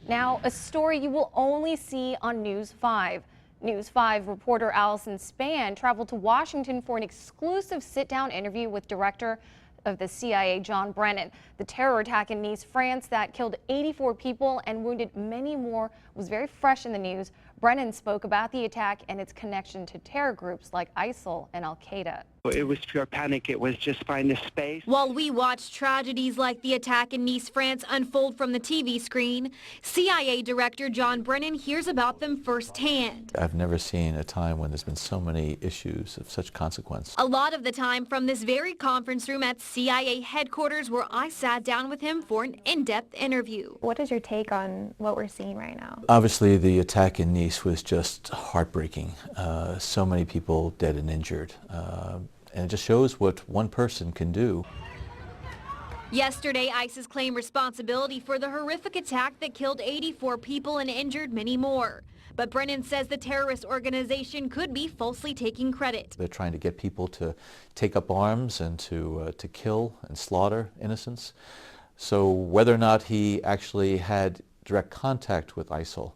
Now, a story you will only see on News 5. News 5 reporter Allison Spann traveled to Washington for an exclusive sit-down interview with Director of the CIA, John Brennan. The terror attack in Nice, France that killed 84 people and wounded many more was very fresh in the news. Brennan spoke about the attack and its connection to terror groups like ISIL and Al-Qaeda. It was pure panic. It was just find the space. While we watch tragedies like the attack in Nice, France unfold from the TV screen, CIA Director John Brennan hears about them firsthand. I've never seen a time when there's been so many issues of such consequence. A lot of the time from this very conference room at CIA headquarters where I sat down with him for an in-depth interview. What is your take on what we're seeing right now? Obviously, the attack in Nice was just heartbreaking. So many people dead and injured. And it just shows what one person can do. Yesterday, ISIS claimed responsibility for the horrific attack that killed 84 people and injured many more. But Brennan says the terrorist organization could be falsely taking credit. They're trying to get people to take up arms and to kill and slaughter innocents. So whether or not he actually had direct contact with ISIL,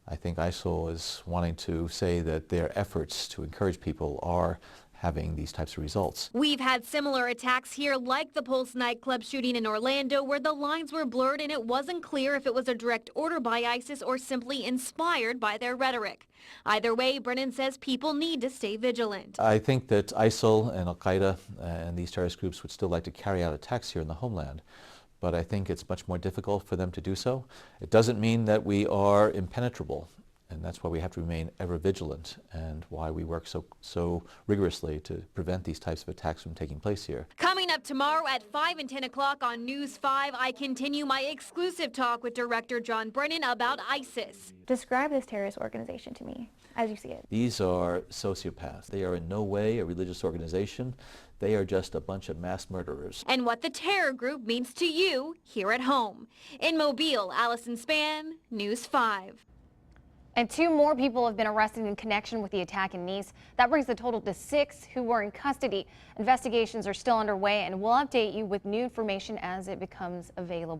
I think ISIL is wanting to say that their efforts to encourage people are having these types of results. We've had similar attacks here, like the Pulse nightclub shooting in Orlando, where the lines were blurred and it wasn't clear if it was a direct order by ISIS or simply inspired by their rhetoric. Either way, Brennan says people need to stay vigilant. I think that ISIL and Al-Qaeda and these terrorist groups would still like to carry out attacks here in the homeland, but I think it's much more difficult for them to do so. It doesn't mean that we are impenetrable. And that's why we have to remain ever vigilant and why we work so rigorously to prevent these types of attacks from taking place here. Coming up tomorrow at 5 and 10 o'clock on News 5, I continue my exclusive talk with Director John Brennan about ISIS. Describe this terrorist organization to me as you see it. These are sociopaths. They are in no way a religious organization. They are just a bunch of mass murderers. And what the terror group means to you here at home. In Mobile, Allison Spann, News 5. And 2 more people have been arrested in connection with the attack in Nice. That brings the total to 6 who were in custody. Investigations are still underway, and we'll update you with new information as it becomes available.